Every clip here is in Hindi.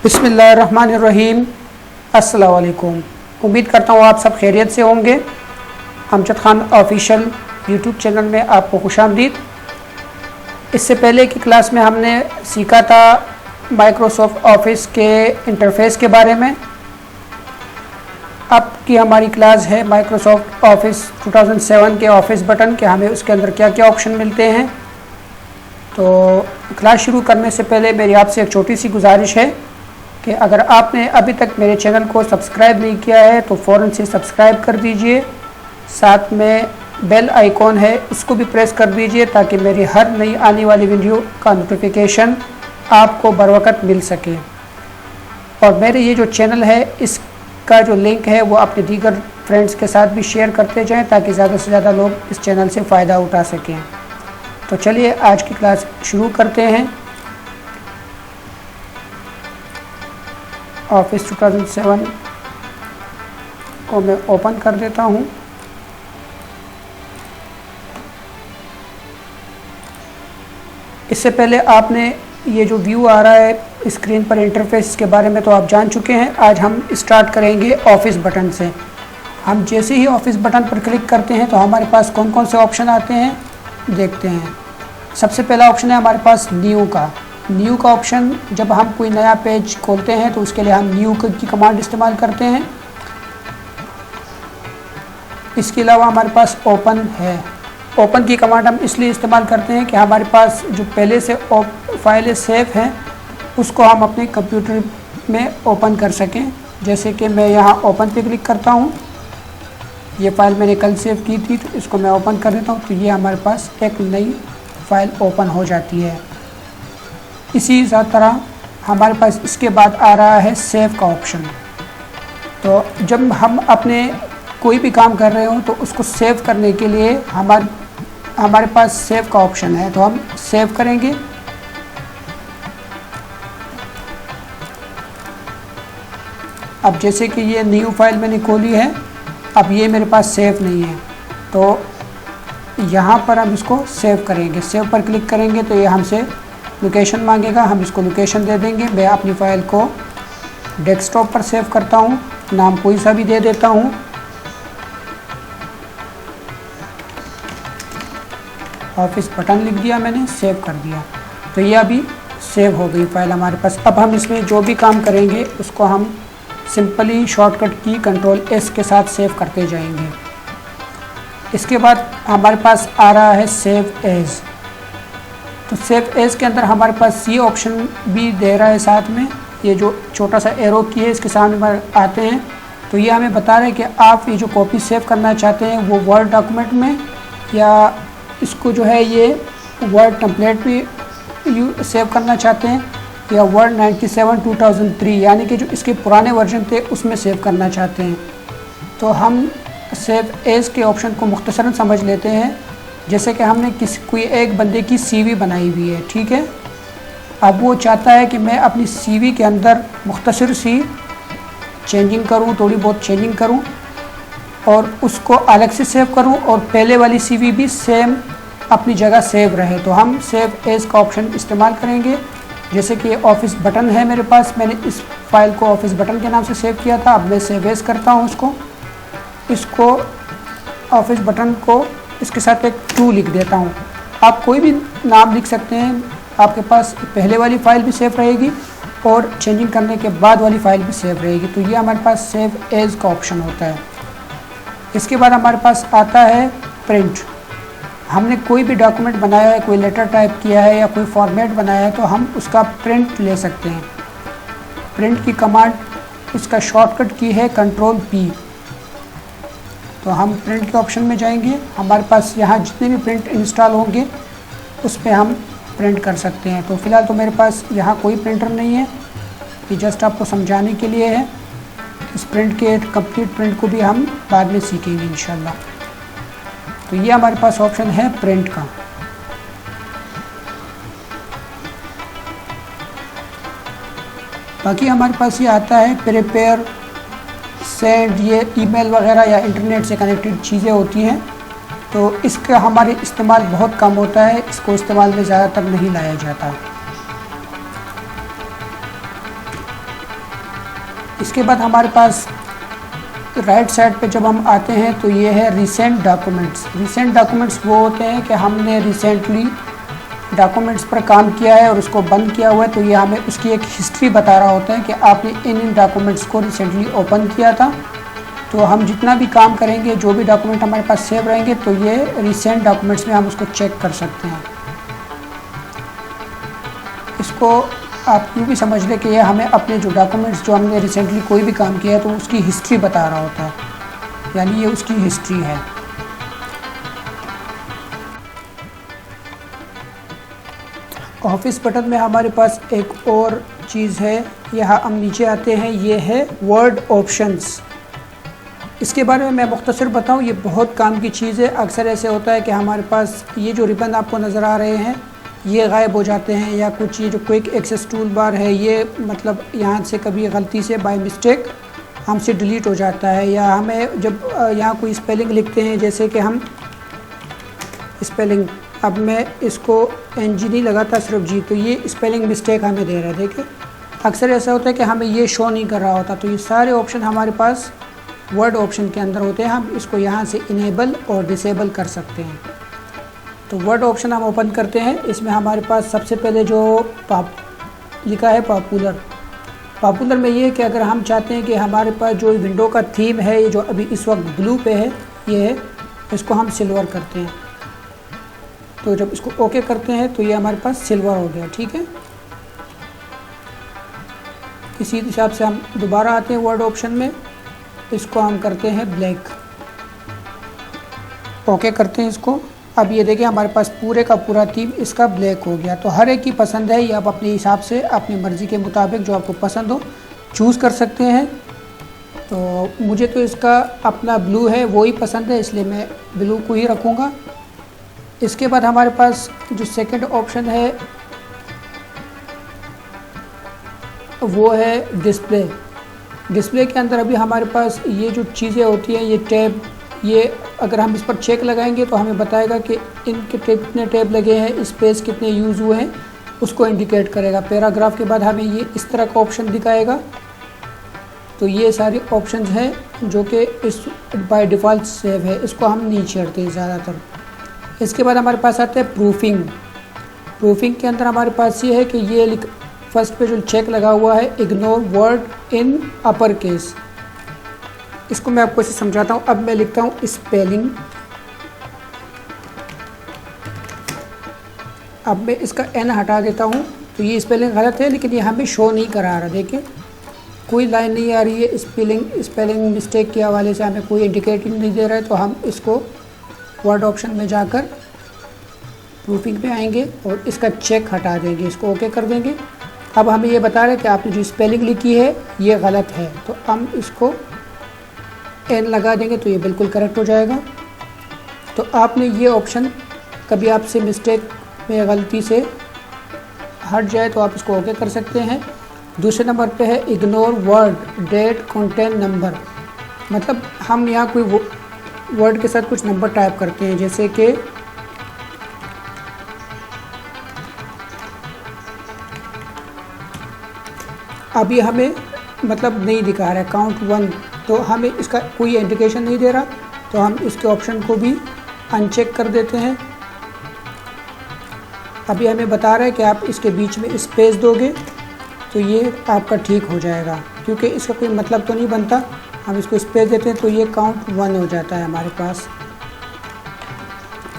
बिस्मिल्लाहिर्रहमानिर्रहीम। अस्सलाम वालेकुम। उम्मीद करता हूँ आप सब खैरियत से होंगे। Amjad Khan official YouTube channel में आपको खुशामदीद। इससे पहले की क्लास में हमने सीखा था माइक्रोसॉफ्ट ऑफिस के इंटरफेस के बारे में। अब की हमारी क्लास है माइक्रोसॉफ्ट ऑफिस 2007 के ऑफिस बटन के, हमें उसके अंदर क्या क्या ऑप्शन मिलते हैं। तो क्लास शुरू करने से पहले मेरी आपसे एक छोटी सी गुजारिश है कि अगर आपने अभी तक मेरे चैनल को सब्सक्राइब नहीं किया है तो फ़ौरन से सब्सक्राइब कर दीजिए। साथ में बेल आइकॉन है, उसको भी प्रेस कर दीजिए ताकि मेरी हर नई आने वाली वीडियो का नोटिफिकेशन आपको बर वक़्त मिल सके। और मेरे ये जो चैनल है इसका जो लिंक है वो अपने दीगर फ्रेंड्स के साथ भी शेयर करते जाएं ताकि ज़्यादा से ज़्यादा लोग इस चैनल से फ़ायदा उठा सकें। तो चलिए आज की क्लास शुरू करते हैं। ऑफिस 2007 को मैं ओपन कर देता हूँ। इससे पहले आपने ये जो व्यू आ रहा है स्क्रीन पर इंटरफेस के बारे में तो आप जान चुके हैं। आज हम स्टार्ट करेंगे ऑफिस बटन से। हम जैसे ही ऑफिस बटन पर क्लिक करते हैं तो हमारे पास कौन कौन से ऑप्शन आते हैं देखते हैं। सबसे पहला ऑप्शन है हमारे पास न्यू का। न्यू का ऑप्शन, जब हम कोई नया पेज खोलते हैं तो उसके लिए हम न्यू की कमांड इस्तेमाल करते हैं। इसके अलावा हमारे पास ओपन है। ओपन की कमांड हम इसलिए इस्तेमाल करते हैं कि हमारे पास जो पहले से फाइलें सेव हैं उसको हम अपने कंप्यूटर में ओपन कर सकें। जैसे कि मैं यहाँ ओपन पे क्लिक करता हूँ, ये फ़ाइल मैंने कल सेव की थी तो इसको मैं ओपन कर देता हूँ तो ये हमारे पास एक नई फ़ाइल ओपन हो जाती है। इसी तरह हमारे पास इसके बाद आ रहा है सेव का ऑप्शन। तो जब हम अपने कोई भी काम कर रहे हो तो उसको सेव करने के लिए हमारे पास सेव का ऑप्शन है, तो हम सेव करेंगे। अब जैसे कि ये न्यू फाइल मैंने खोली है, अब ये मेरे पास सेव नहीं है तो यहाँ पर हम इसको सेव करेंगे। सेव पर क्लिक करेंगे तो ये हमसे लोकेशन मांगेगा, हम इसको लोकेशन दे देंगे। मैं अपनी फ़ाइल को डेस्कटॉप पर सेव करता हूँ, नाम कोई सा भी दे देता हूँ। ऑफिस बटन लिख दिया मैंने, सेव कर दिया तो ये अभी सेव हो गई फ़ाइल हमारे पास। अब हम इसमें जो भी काम करेंगे उसको हम सिंपली शॉर्टकट की कंट्रोल-S के साथ सेव करते जाएंगे। इसके बाद हमारे पास आ रहा है सेव एज़। तो सेव एज़ के अंदर हमारे पास ये ऑप्शन भी दे रहा है साथ में, ये जो छोटा सा एरो की है इसके सामने आते हैं तो ये हमें बता रहे हैं कि आप ये जो कॉपी सेव करना चाहते हैं वो वर्ड डॉक्यूमेंट में या इसको जो है ये वर्ड टेम्पलेट पे सेव करना चाहते हैं या वर्ड 97/2003 यानी कि जो इसके पुराने वर्जन थे उसमें सेव करना चाहते हैं। तो हम सेव एज़ के ऑप्शन को मुख्तसरन समझ लेते हैं। जैसे कि हमने कोई एक बंदे की CV बनाई हुई है, ठीक है। अब वो चाहता है कि मैं अपनी CV के अंदर मुख्तसर सी चेंजिंग करूं, थोड़ी बहुत चेंजिंग करूं और उसको अलग से सेव करूं और पहले वाली CV भी सेम अपनी जगह सेव रहे। तो हम सेव एज़ का ऑप्शन इस्तेमाल करेंगे। जैसे कि ऑफिस बटन है मेरे पास, मैंने इस फाइल को ऑफिस बटन के नाम से सेव किया था। अब मैं सेव एज़ करता हूँ इसको ऑफिस बटन को इसके साथ एक 2 लिख देता हूँ। आप कोई भी नाम लिख सकते हैं, आपके पास पहले वाली फ़ाइल भी सेव रहेगी और चेंजिंग करने के बाद वाली फ़ाइल भी सेव रहेगी। तो ये हमारे पास सेव एज़ का ऑप्शन होता है। इसके बाद हमारे पास आता है प्रिंट। हमने कोई भी डॉक्यूमेंट बनाया है, कोई लेटर टाइप किया है या कोई फॉर्मेट बनाया है तो हम उसका प्रिंट ले सकते हैं। प्रिंट की कमांड, इसका शॉर्टकट की है कंट्रोल-P। तो हम प्रिंट के ऑप्शन में जाएंगे। हमारे पास यहाँ जितने भी प्रिंट इंस्टॉल होंगे उस पर हम प्रिंट कर सकते हैं। तो फ़िलहाल तो मेरे पास यहाँ कोई प्रिंटर नहीं है, ये जस्ट आपको समझाने के लिए है। इस प्रिंट के कंप्लीट प्रिंट को भी हम बाद में सीखेंगे इंशाल्लाह। तो ये हमारे पास ऑप्शन है प्रिंट का। बाकी हमारे पास ये आता है प्रिपेयर, सेंड, ये ईमेल वगैरह या इंटरनेट से कनेक्टेड चीज़ें होती हैं तो इसका हमारे इस्तेमाल बहुत कम होता है, इसको इस्तेमाल में ज़्यादातर नहीं लाया जाता। इसके बाद हमारे पास राइट साइड पे जब हम आते हैं तो ये है रिसेंट डॉक्यूमेंट्स। रिसेंट डॉक्यूमेंट्स वो होते हैं कि हमने रिसेंटली डॉक्यूमेंट्स पर काम किया है और उसको बंद किया हुआ है, तो ये हमें उसकी एक हिस्ट्री बता रहा होता है कि आपने इन डॉक्यूमेंट्स को रिसेंटली ओपन किया था। तो हम जितना भी काम करेंगे, जो भी डॉक्यूमेंट हमारे पास सेव रहेंगे, तो ये रिसेंट डॉक्यूमेंट्स में हम उसको चेक कर सकते हैं। इसको आप यूँ भी समझ लें कि ये हमें अपने जो डॉक्यूमेंट्स जो हमने रिसेंटली कोई भी काम किया है तो उसकी हिस्ट्री बता रहा होता है, यानी ये उसकी हिस्ट्री है। ऑफिस बटन में हमारे पास एक और चीज़ है, यहाँ हम नीचे आते हैं, ये है वर्ड ऑप्शंस। इसके बारे में मैं मुख्तसर बताऊं, ये बहुत काम की चीज़ है। अक्सर ऐसे होता है कि हमारे पास ये जो रिबन आपको नज़र आ रहे हैं ये गायब हो जाते हैं, या कुछ ये जो क्विक एक्सेस टूल बार है ये मतलब यहाँ से कभी गलती से बाय मिस्टेक हमसे डिलीट हो जाता है, या हमें जब यहाँ कोई स्पेलिंग लिखते हैं, जैसे कि हम स्पेलिंग, अब मैं इसको NG नहीं लगाता सिर्फ G, तो ये स्पेलिंग मिस्टेक हमें दे रहा है। देखिए अक्सर ऐसा होता है कि हमें ये शो नहीं कर रहा होता, तो ये सारे ऑप्शन हमारे पास वर्ड ऑप्शन के अंदर होते हैं। हम इसको यहाँ से इनेबल और डिसेबल कर सकते हैं। तो वर्ड ऑप्शन हम ओपन करते हैं। इसमें हमारे पास सबसे पहले जो लिखा है पॉपुलर में ये है कि अगर हम चाहते हैं कि हमारे पास जो विंडो का थीम है, ये जो अभी इस वक्त ब्लू पे है, ये है, इसको हम सिल्वर करते हैं। तो जब इसको ओके करते हैं तो ये हमारे पास सिल्वर हो गया। ठीक है, इसी हिसाब से हम दोबारा आते हैं वर्ड ऑप्शन में, इसको हम करते हैं ब्लैक, ओके करते हैं इसको। अब ये देखिए हमारे पास पूरे का पूरा थीम इसका ब्लैक हो गया। तो हर एक की पसंद है, ये आप अपने हिसाब से अपनी मर्ज़ी के मुताबिक जो आपको पसंद हो चूज़ कर सकते हैं। तो मुझे तो इसका अपना ब्लू है वो ही पसंद है, इसलिए मैं ब्लू को ही रखूँगा। इसके बाद हमारे पास जो सेकंड ऑप्शन है वो है डिस्प्ले। डिस्प्ले के अंदर अभी हमारे पास ये जो चीज़ें होती हैं, ये टैब, ये अगर हम इस पर चेक लगाएंगे तो हमें बताएगा कि इनके कितने टैब लगे हैं, स्पेस कितने यूज़ हुए हैं, उसको इंडिकेट करेगा। पैराग्राफ के बाद हमें ये इस तरह का ऑप्शन दिखाएगा। तो ये सारे ऑप्शंस हैं जो कि इस बाय डिफ़ॉल्ट सेव है, इसको हम नहीं छेड़ते ज़्यादातर। इसके बाद हमारे पास आता है प्रूफिंग। प्रूफिंग के अंदर हमारे पास ये है कि ये फर्स्ट पे जो चेक लगा हुआ है, ignore word in upper case, इसको मैं आपको इसे समझाता हूँ। अब मैं लिखता हूँ स्पेलिंग, अब मैं इसका N हटा देता हूँ, तो ये स्पेलिंग गलत है, लेकिन ये हमें शो नहीं करा रहा। देखिए कोई लाइन नहीं आ रही है, स्पेलिंग मिस्टेक के हवाले से हमें कोई इंडिकेटिंग नहीं दे रहा है। तो हम इसको वर्ड ऑप्शन में जाकर प्रूफिंग पे आएंगे और इसका चेक हटा देंगे, इसको ओके कर देंगे। अब हमें ये बता रहे हैं कि आपने जो स्पेलिंग लिखी है ये गलत है, तो हम इसको N लगा देंगे तो ये बिल्कुल करेक्ट हो जाएगा। तो आपने ये ऑप्शन कभी आपसे मिस्टेक में गलती से हट जाए तो आप इसको ओके कर सकते हैं। दूसरे नंबर पे है ignore word that contain number, मतलब हम यहाँ कोई वर्ड के साथ कुछ नंबर टाइप करते हैं, जैसे कि अभी हमें मतलब नहीं दिखा रहा है काउंट 1, तो हमें इसका कोई इंडिकेशन नहीं दे रहा, तो हम इसके ऑप्शन को भी अनचेक कर देते हैं। अभी हमें बता रहा है कि आप इसके बीच में स्पेस दोगे तो ये आपका ठीक हो जाएगा, क्योंकि इसका कोई मतलब तो नहीं बनता। हम इसको स्पेस देते हैं तो ये काउंट 1 हो जाता है हमारे पास।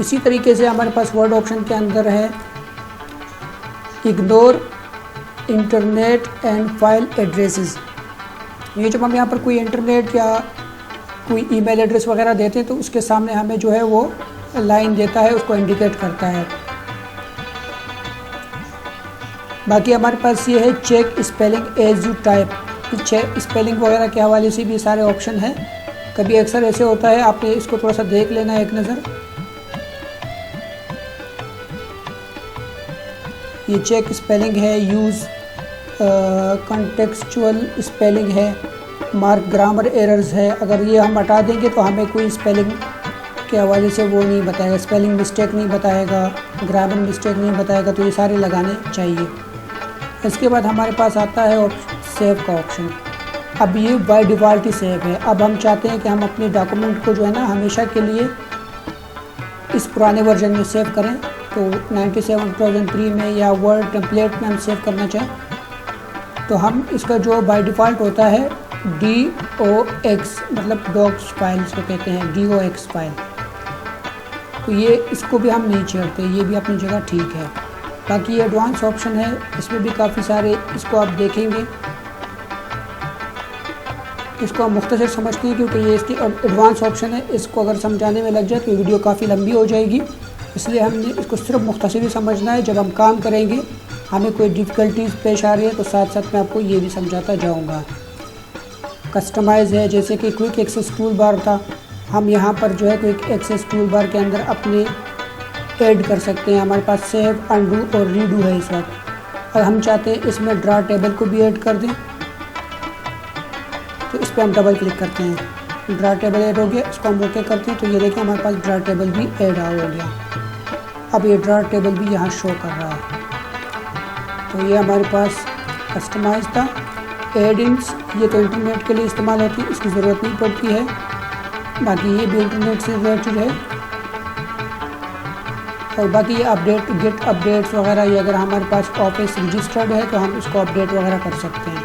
इसी तरीके से हमारे पास वर्ड ऑप्शन के अंदर है ignore internet and file addresses. ये जब हम यहाँ पर कोई इंटरनेट या कोई ईमेल एड्रेस वगैरह देते हैं तो उसके सामने हमें जो है वो लाइन देता है, उसको इंडिकेट करता है। बाकी हमारे पास ये है check spelling as you type, check spelling वगैरह के हवाले से भी सारे ऑप्शन हैं। कभी अक्सर ऐसे होता है, आपने इसको थोड़ा सा देख लेना है एक नज़र। ये चेक स्पेलिंग है, यूज़ कॉन्टेक्सचुअल स्पेलिंग है, मार्क ग्रामर एरर्स है। अगर ये हम हटा देंगे तो हमें कोई स्पेलिंग के हवाले से वो नहीं बताएगा, स्पेलिंग मिस्टेक नहीं बताएगा, ग्रामर मिस्टेक नहीं बताएगा, तो ये सारे लगाने चाहिए। इसके बाद हमारे पास आता है सेव का ऑप्शन। अब ये बाय डिफ़ॉल्ट ही सेव है। अब हम चाहते हैं कि हम अपने डॉक्यूमेंट को जो है ना हमेशा के लिए इस पुराने वर्जन में सेव करें। तो 97 में या वर्ड टेम्पलेट में हम सेव करना चाहें तो हम इसका जो बाय डिफ़ॉल्ट होता है DOX, मतलब डॉक्स फाइल्स को कहते हैं, DOX फाइल, तो ये इसको भी हम नहीं छेड़ते, ये भी अपनी जगह ठीक है। बाकी ये एडवांस ऑप्शन है, इसमें भी काफ़ी सारे, इसको आप देखेंगे, इसको हम मुख्तसर समझते हैं क्योंकि ये इसकी एडवांस ऑप्शन है। इसको अगर समझाने में लग जाए तो वीडियो काफ़ी लंबी हो जाएगी, इसलिए हमने इसको सिर्फ मुख्तसर ही समझना है। जब हम काम करेंगे हमें कोई डिफ़िकल्टीज पेश आ रही है तो साथ साथ मैं आपको ये भी समझाता जाऊँगा। कस्टमाइज़ है, जैसे कि क्विक एक्सेस टूल बार था, हम यहाँ पर जो है क्विक एक्सेस टूल बार के अंदर अपने ऐड कर सकते हैं। हमारे पास सेव, अनडू और रीडू है इस वक्त, और हम चाहते हैं इसमें ड्रा टेबल को भी ऐड कर दें, तो इस पर हम डबल क्लिक करते हैं, ड्रा टेबल ऐड हो गया, इसको हम ओके करते हैं तो ये देखिए हमारे पास ड्रा टेबल भी ऐड हो गया। अब ये ड्रा टेबल भी यहाँ शो कर रहा है। तो ये हमारे पास कस्टमाइज था। एडिंग्स ये तो इंटरनेट के लिए इस्तेमाल होती है, इसकी ज़रूरत नहीं पड़ती है, बाकी ये भी इंटरनेट से रिलेटेड है। और बाकी ये अपडेट, गेट अपडेट्स वगैरह, ये अगर हमारे पास ऑफिस रजिस्टर्ड है तो हम इसको अपडेट वगैरह कर सकते हैं।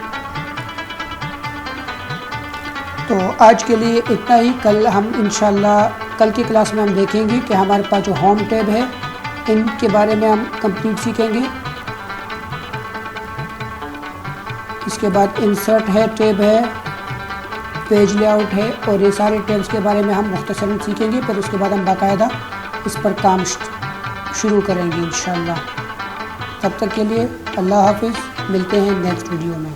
तो आज के लिए इतना ही। कल हम इंशाल्लाह कल की क्लास में हम देखेंगे कि हमारे पास जो होम टैब है इनके बारे में हम कंप्लीट सीखेंगे। इसके बाद इंसर्ट है, टैब है, पेज लेआउट है, और ये सारे टैब्स के बारे में हम मुख्तसरन सीखेंगे। फिर उसके बाद हम बाकायदा इस पर काम शुरू करेंगे इंशाल्लाह। तब तक के लिए अल्लाह हाफिज़, मिलते हैं नेक्स्ट वीडियो में।